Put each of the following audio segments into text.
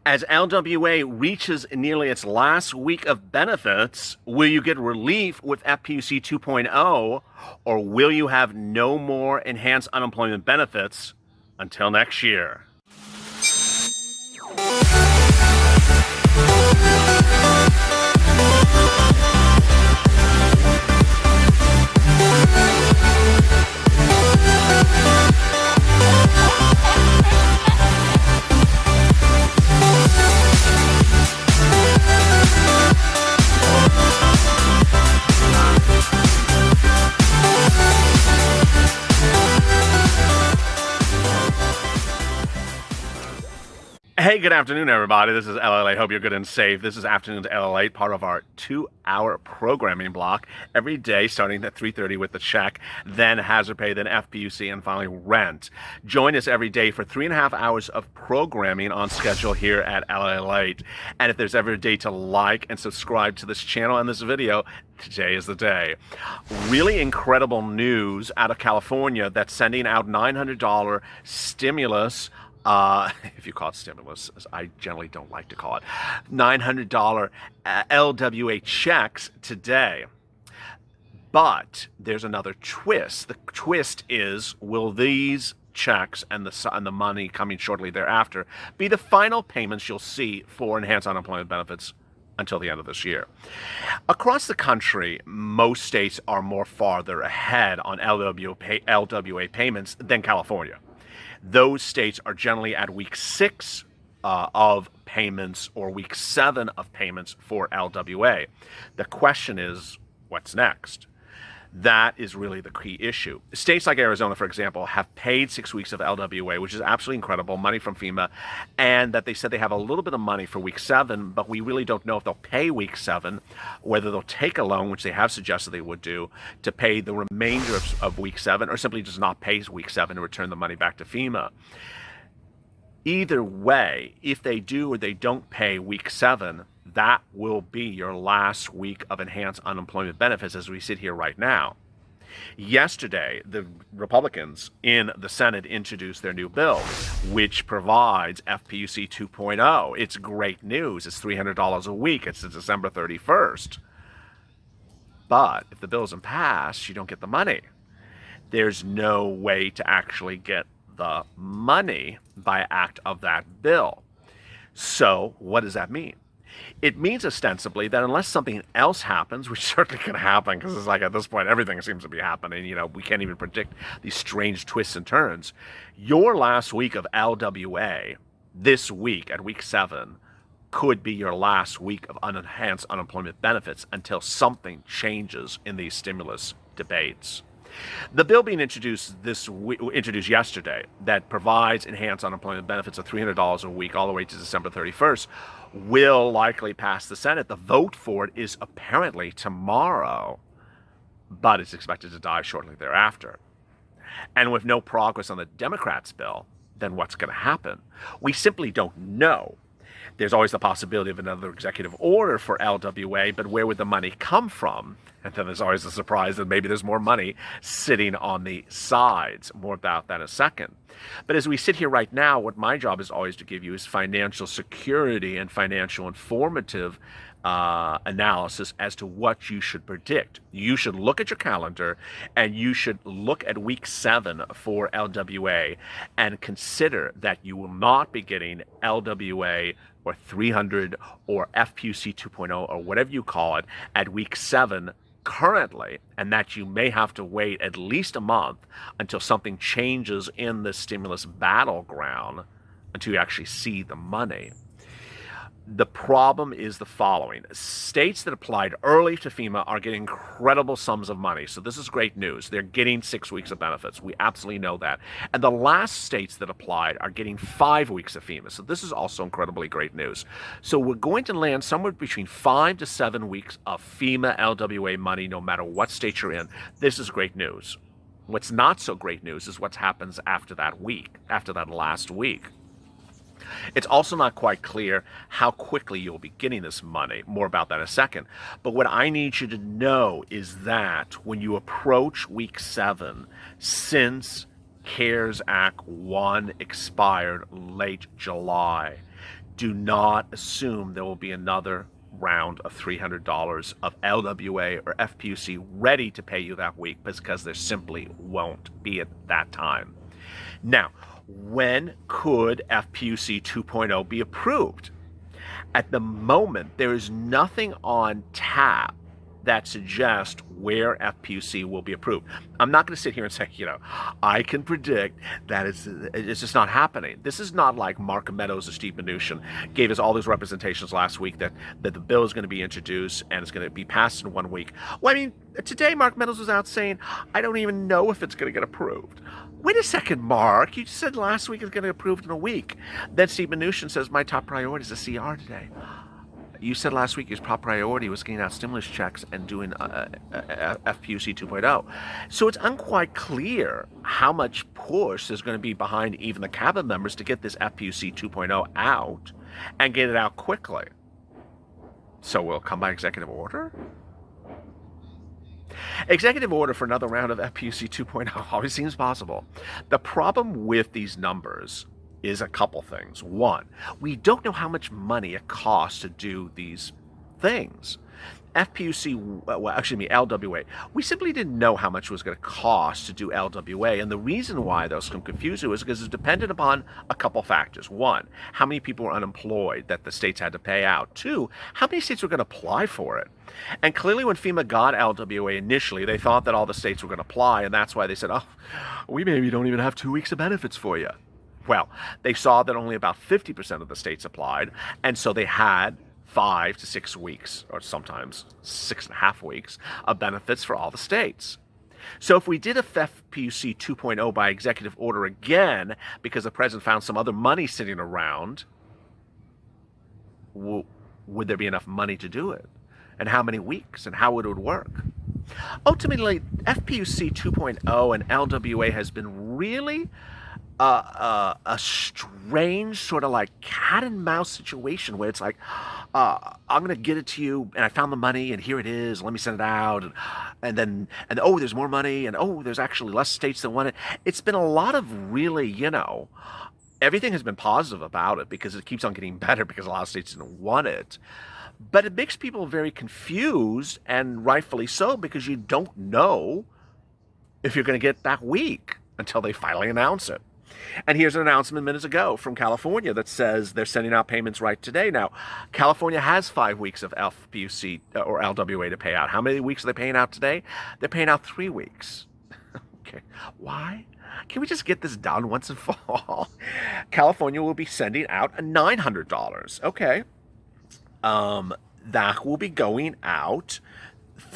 As LWA reaches nearly its last week of benefits, will you get relief with FPUC 2.0, or will you have no more enhanced unemployment benefits until next year? Hey, good afternoon, everybody. This is LLA. Hope you're good and safe. This is Afternoon to LLA, part of our 2-hour programming block every day, starting at 3:30 with the check, then hazard pay, then FPUC, and finally rent. Join us every day for 3.5 hours of programming on schedule here at LALATE. And if there's ever a day to like and subscribe to this channel and this video, today is the day. Really incredible news out of California that's sending out $900 stimulus. If you call it stimulus, as I generally don't like to call it, $900 LWA checks today. But there's another twist. The twist is, will these checks and the money coming shortly thereafter be the final payments you'll see for enhanced unemployment benefits until the end of this year? Across the country, most states are more farther ahead on LWA payments than California. Those states are generally at week 6 of payments or week 7 of payments for LWA. The question is, what's next? That is really the key issue. States like Arizona, for example, have paid 6 weeks of LWA, which is absolutely incredible, money from FEMA, and that they said they have a little bit of money for week 7, but we really don't know if they'll pay week 7, whether they'll take a loan, which they have suggested they would do, to pay the remainder of week 7, or simply just not pay week 7 and return the money back to FEMA. Either way, if they do or they don't pay week 7, that will be your last week of enhanced unemployment benefits as we sit here right now. Yesterday, the Republicans in the Senate introduced their new bill, which provides FPUC 2.0. It's great news. It's $300 a week. It's December 31st. But if the bill isn't passed, you don't get the money. There's no way to actually get the money by act of that bill. So what does that mean? It means ostensibly that unless something else happens, which certainly can happen because it's like at this point everything seems to be happening, we can't even predict these strange twists and turns, your last week of LWA this week at week 7 could be your last week of enhanced unemployment benefits until something changes in these stimulus debates. The bill being introduced yesterday that provides enhanced unemployment benefits of $300 a week all the way to December 31st will likely pass the Senate. The vote for it is apparently tomorrow, but it's expected to die shortly thereafter. And with no progress on the Democrats' bill, then what's going to happen? We simply don't know. There's always the possibility of another executive order for LWA, but where would the money come from? And then there's always the surprise that maybe there's more money sitting on the sides. More about that in a second. But as we sit here right now, what my job is always to give you is financial security and financial informative analysis as to what you should predict. You should look at your calendar and you should look at week 7 for LWA and consider that you will not be getting LWA or 300 or FPUC 2.0 or whatever you call it at week 7 currently, and that you may have to wait at least a month until something changes in the stimulus battleground until you actually see the money. The problem is the following. States that applied early to FEMA are getting incredible sums of money. So this is great news. They're getting 6 weeks of benefits. We absolutely know that. And the last states that applied are getting 5 weeks of FEMA. So this is also incredibly great news. So we're going to land somewhere between 5 to 7 weeks of FEMA LWA money, no matter what state you're in. This is great news. What's not so great news is what happens after that week, after that last week. It's also not quite clear how quickly you'll be getting this money. More about that in a second. But what I need you to know is that when you approach week 7, since CARES Act 1 expired late July, do not assume there will be another round of $300 of LWA or FPUC ready to pay you that week, because there simply won't be at that time. Now, when could FPUC 2.0 be approved? At the moment, there is nothing on tap that suggests where FPUC will be approved. I'm not going to sit here and say, I can predict that it's just not happening. This is not like Mark Meadows or Steve Mnuchin gave us all these representations last week that the bill is going to be introduced and it's going to be passed in 1 week. Well, I mean, today Mark Meadows was out saying, I don't even know if it's going to get approved. Wait a second, Mark. You just said last week it's going to get approved in a week. Then Steve Mnuchin says, my top priority is the CR today. You said last week your top priority was getting out stimulus checks and doing FPUC 2.0. So it's unquite clear how much push there's going to be behind even the cabinet members to get this FPUC 2.0 out and get it out quickly. So will it come by executive order? Executive order for another round of FPUC 2.0 always seems possible. The problem with these numbers is a couple things. One, we don't know how much money it costs to do these things. LWA, we simply didn't know how much it was going to cost to do LWA, and the reason why those can confuse you is because it's dependent upon a couple factors. One, how many people were unemployed that the states had to pay out? Two, how many states were going to apply for it? And clearly when FEMA got LWA initially, they thought that all the states were going to apply, and that's why they said, we maybe don't even have 2 weeks of benefits for you. Well, they saw that only about 50% of the states applied, and so they had 5 to 6 weeks, or sometimes 6.5 weeks, of benefits for all the states. So if we did a FPUC 2.0 by executive order again, because the president found some other money sitting around, would there be enough money to do it? And how many weeks? And how it would work? Ultimately, FPUC 2.0 and LWA has been really a strange sort of like cat and mouse situation where it's like, I'm going to get it to you and I found the money and here it is, let me send it out, and then there's more money, and there's actually less states that want it. It's been a lot of really, everything has been positive about it because it keeps on getting better because a lot of states didn't want it. But it makes people very confused, and rightfully so, because you don't know if you're going to get that week until they finally announce it. And here's an announcement minutes ago from California that says they're sending out payments right today. Now, California has 5 weeks of FPUC or LWA to pay out. How many weeks are they paying out today? They're paying out 3 weeks. Okay. Why? Can we just get this done once and for all? California will be sending out $900. Okay. That will be going out,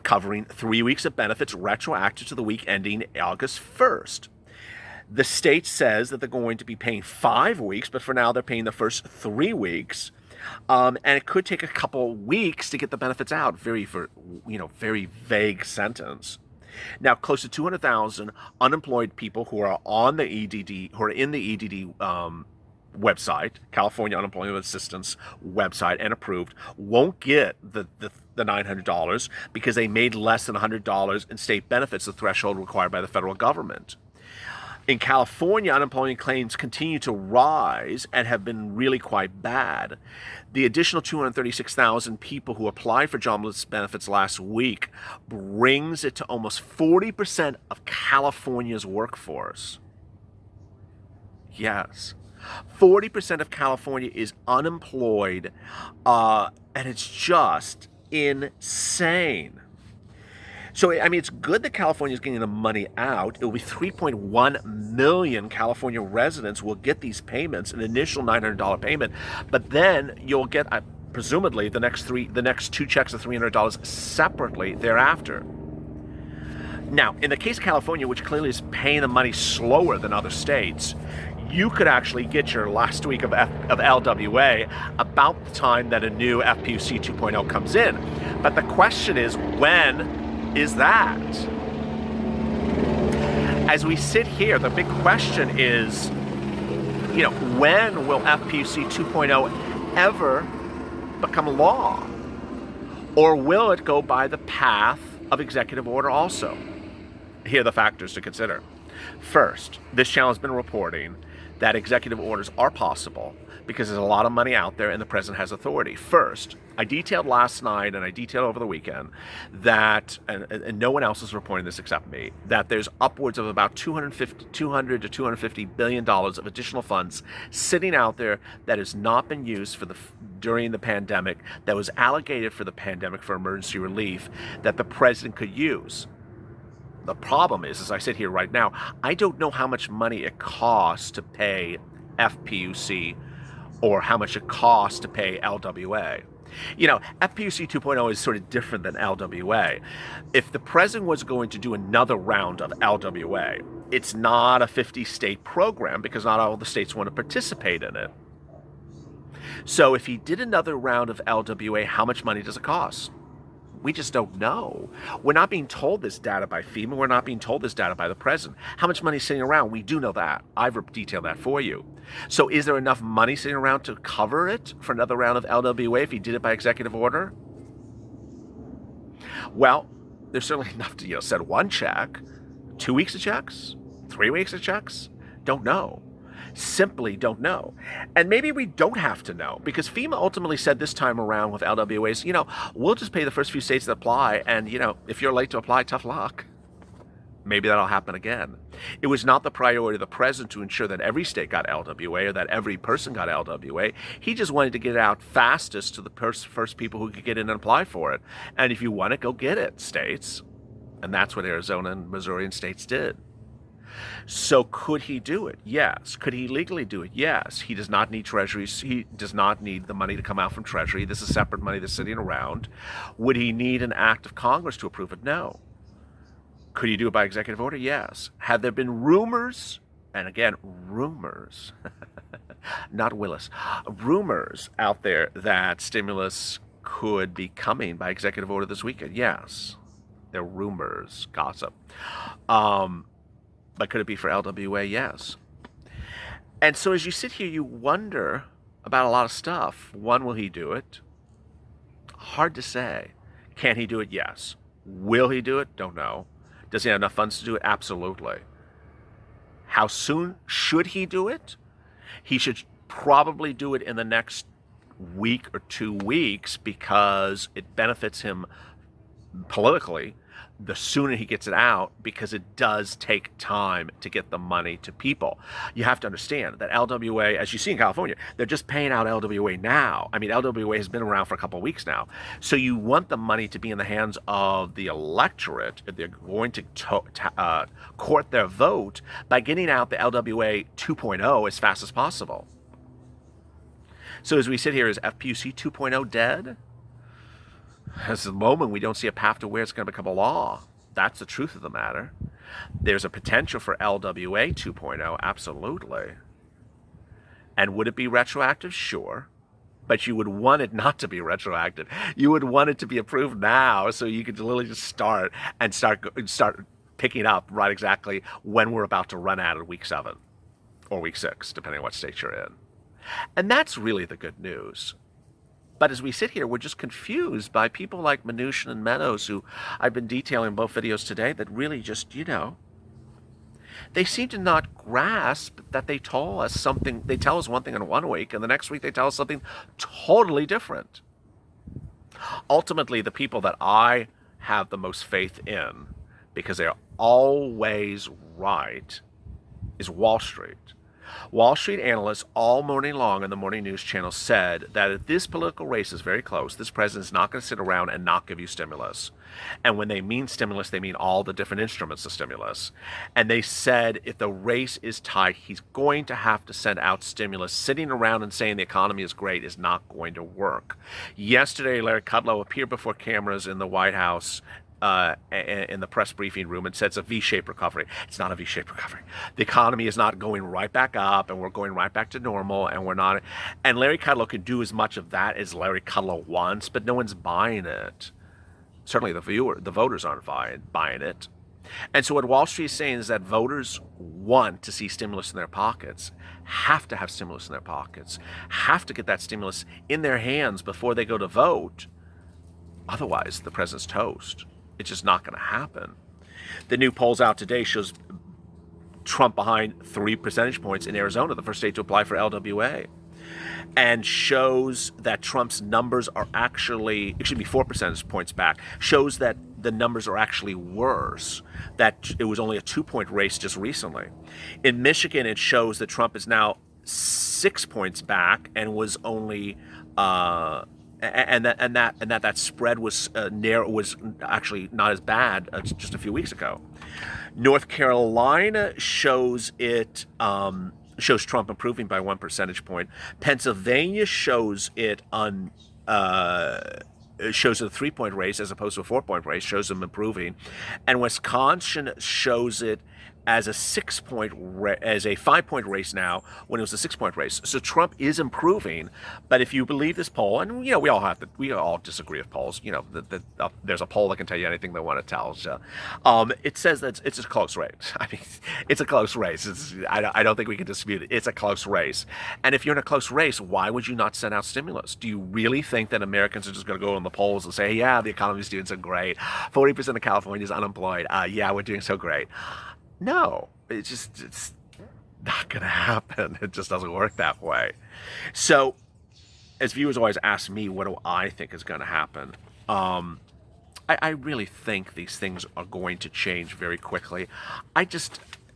covering 3 weeks of benefits retroactive to the week ending August 1st. The state says that they're going to be paying 5 weeks, but for now they're paying the first 3 weeks. And it could take a couple weeks to get the benefits out. Very vague sentence. Now, close to 200,000 unemployed people who are on the EDD, who are in the EDD website, California Unemployment Assistance website, and approved, won't get the $900 because they made less than $100 in state benefits, the threshold required by the federal government. In California, unemployment claims continue to rise and have been really quite bad. The additional 236,000 people who applied for jobless benefits last week brings it to almost 40% of California's workforce. Yes. 40% of California is unemployed, and it's just insane. So, I mean, it's good that California is getting the money out. It will be 3.1 million California residents will get these payments, an initial $900 payment, but then you'll get, presumably, the next 2 checks of $300 separately thereafter. Now, in the case of California, which clearly is paying the money slower than other states, you could actually get your last week of LWA about the time that a new FPUC 2.0 comes in. But the question is, when is that? As we sit here, the big question is, when will FPUC 2.0 ever become law? Or will it go by the path of executive order also? Here are the factors to consider. First, this channel has been reporting that executive orders are possible because there's a lot of money out there and the president has authority. First, I detailed last night and I detailed over the weekend that, and no one else is reporting this except me, that there's upwards of about $200 to $250 billion of additional funds sitting out there that has not been used during the pandemic, that was allocated for the pandemic for emergency relief, that the president could use. The problem is, as I sit here right now, I don't know how much money it costs to pay FPUC or how much it costs to pay LWA. You know, FPUC 2.0 is sort of different than LWA. If the president was going to do another round of LWA, it's not a 50-state program because not all the states want to participate in it. So if he did another round of LWA, how much money does it cost? We just don't know. We're not being told this data by FEMA. We're not being told this data by the president. How much money is sitting around? We do know that. I've detailed that for you. So is there enough money sitting around to cover it for another round of LWA if he did it by executive order? Well, there's certainly enough to send one check. 2 weeks of checks? 3 weeks of checks? Don't know. Simply don't know. And maybe we don't have to know because FEMA ultimately said this time around with LWAs, we'll just pay the first few states that apply and, if you're late to apply, tough luck. Maybe that'll happen again. It was not the priority of the president to ensure that every state got LWA or that every person got LWA. He just wanted to get it out fastest to the first people who could get in and apply for it. And if you want it, go get it, states. And that's what Arizona and Missouri and states did. So could he do it? Yes. Could he legally do it? Yes. He does not need treasuries. He does not need the money to come out from Treasury. This is separate money that's sitting around. Would he need an act of Congress to approve it? No. Could he do it by executive order? Yes. Have there been rumors, and again, rumors, not Willis, rumors out there that stimulus could be coming by executive order this weekend? Yes. They're rumors, gossip. But could it be for LWA? Yes. And so as you sit here, you wonder about a lot of stuff. One, will he do it? Hard to say. Can he do it? Yes. Will he do it? Don't know. Does he have enough funds to do it? Absolutely. How soon should he do it? He should probably do it in the next week or 2 weeks because it benefits him politically the sooner he gets it out, because it does take time to get the money to people. You have to understand that LWA, as you see in California, they're just paying out LWA now. I mean, LWA has been around for a couple of weeks now. So you want the money to be in the hands of the electorate if they're going to court their vote by getting out the LWA 2.0 as fast as possible. So as we sit here, is FPUC 2.0 dead? At the moment, we don't see a path to where it's going to become a law. That's the truth of the matter. There's a potential for LWA 2.0, absolutely. And would it be retroactive? Sure. But you would want it not to be retroactive. You would want it to be approved now so you could literally just start picking up right exactly when we're about to run out of week 7 or week 6, depending on what state you're in. And that's really the good news. But as we sit here, we're just confused by people like Mnuchin and Meadows, who I've been detailing in both videos today, that really just, they seem to not grasp that they tell us something. They tell us one thing in 1 week, and the next week they tell us something totally different. Ultimately, the people that I have the most faith in, because they're always right, is Wall Street. Wall Street analysts all morning long on the morning news channel said that if this political race is very close, this president's not going to sit around and not give you stimulus. And when they mean stimulus, they mean all the different instruments of stimulus. And they said if the race is tight, he's going to have to send out stimulus. Sitting around and saying the economy is great is not going to work. Yesterday, Larry Kudlow appeared before cameras in the White House in the press briefing room and said it's a V-shaped recovery. It's not a V-shaped recovery. The economy is not going right back up and we're going right back to normal and we're not. And Larry Kudlow can do as much of that as Larry Kudlow wants, but no one's buying it. Certainly the voters aren't buying it. And so what Wall Street is saying is that voters want to see stimulus in their pockets, have to have stimulus in their pockets, have to get that stimulus in their hands before they go to vote. Otherwise, the president's toast. It's just not going to happen. The new polls out today shows Trump behind 3 percentage points in Arizona, the first state to apply for LWA, and shows that Trump's numbers are actually, it should be 4 percentage points back, shows that the numbers are actually worse, that it was only a 2-point race just recently. In Michigan, it shows that Trump is now 6 points back and was only that spread was narrow, was actually not as bad just a few weeks ago. North Carolina shows shows Trump improving by 1 percentage point. Pennsylvania shows it shows a 3-point race as opposed to a 4-point race, shows him improving, and Wisconsin shows it as a 5-point race now when it was a 6-point race. So Trump is improving, but if you believe this poll, and we all disagree with polls. There's a poll that can tell you anything they want to tell. So, it says that it's a close race. I mean, it's a close race. I don't think we can dispute it. It's a close race, and if you're in a close race, why would you not send out stimulus? Do you really think that Americans are just going to go in the polls and say, yeah, the economy's doing so great, 40% of California is unemployed, yeah, we're doing so great? No, it's not going to happen. It just doesn't work that way. So, as viewers always ask me, what do I think is going to happen? I really think these things are going to change very quickly.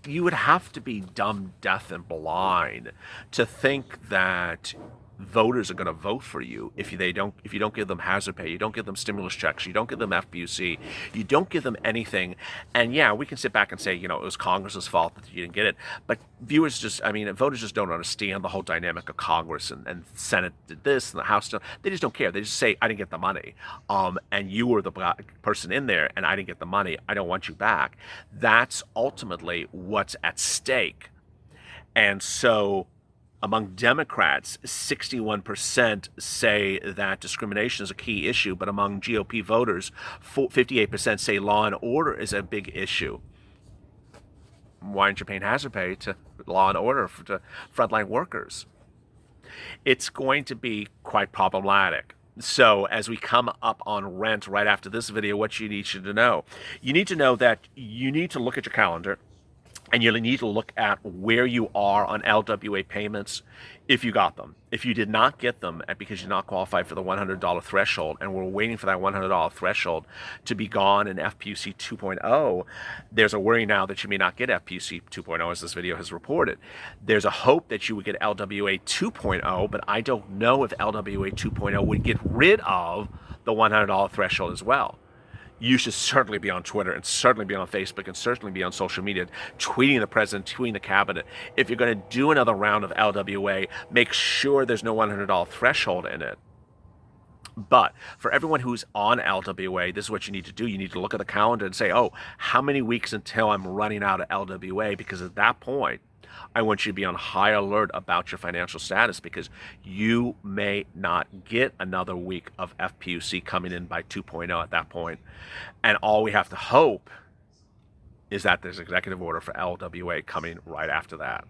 You would have to be dumb, deaf, and blind to think that voters are going to vote for you if you don't give them hazard pay, you don't give them stimulus checks, you don't give them FPUC, you don't give them anything. And yeah, we can sit back and say, it was Congress's fault that you didn't get it. But voters just don't understand the whole dynamic of Congress and Senate did this and the House did. They just don't care. They just say, I didn't get the money. And you were the black person in there and I didn't get the money. I don't want you back. That's ultimately what's at stake. And so, among Democrats, 61% say that discrimination is a key issue, but among GOP voters, 58% say law and order is a big issue. Why aren't you paying hazard pay to law and order to frontline workers? It's going to be quite problematic. So as we come up on rent right after this video, what you need to know that you need to look at your calendar. And you need to look at where you are on LWA payments if you got them. If you did not get them because you're not qualified for the $100 threshold, and we're waiting for that $100 threshold to be gone in FPUC 2.0, there's a worry now that you may not get FPUC 2.0, as this video has reported. There's a hope that you would get LWA 2.0, but I don't know if LWA 2.0 would get rid of the $100 threshold as well. You should certainly be on Twitter and certainly be on Facebook and certainly be on social media, tweeting the president, tweeting the cabinet. If you're going to do another round of LWA, make sure there's no $100 threshold in it. But for everyone who's on LWA, this is what you need to do. You need to look at the calendar and say, oh, how many weeks until I'm running out of LWA? Because at that point, I want you to be on high alert about your financial status, because you may not get another week of FPUC coming in by 2.0 at that point. And all we have to hope is that there's an executive order for LWA coming right after that.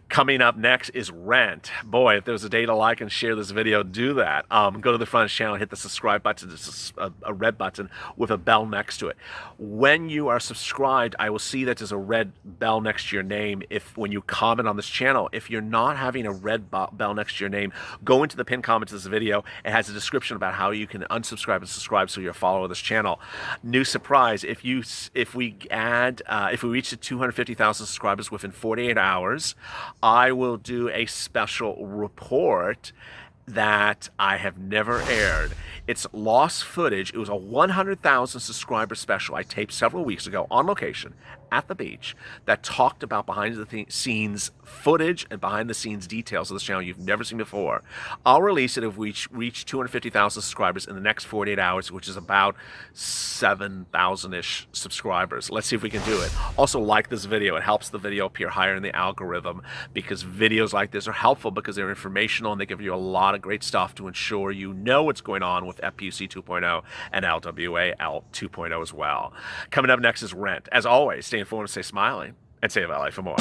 Coming up next is rent. Boy, if there's a day to like and share this video, do that. Go to the front channel, hit the subscribe button. It's a red button with a bell next to it. When you are subscribed, I will see that there's a red bell next to your name when you comment on this channel. If you're not having a red bell next to your name, go into the pinned comment to this video. It has a description about how you can unsubscribe and subscribe so you're a follower of this channel. New surprise, if we reach the 250,000 subscribers within 48 hours, I will do a special report that I have never aired. It's lost footage. It was a 100,000 subscriber special I taped several weeks ago on location at the beach that talked about behind the scenes footage and behind the scenes details of this channel you've never seen before. I'll release it if we reach 250,000 subscribers in the next 48 hours, which is about 7,000-ish subscribers. Let's see if we can do it. Also, like this video. It helps the video appear higher in the algorithm, because videos like this are helpful because they're informational and they give you a lot of great stuff to ensure you know what's going on with FPUC 2.0 and LWA 2.0 as well. Coming up next is rent. As always, stay informed, stay smiling, and stay LA for more.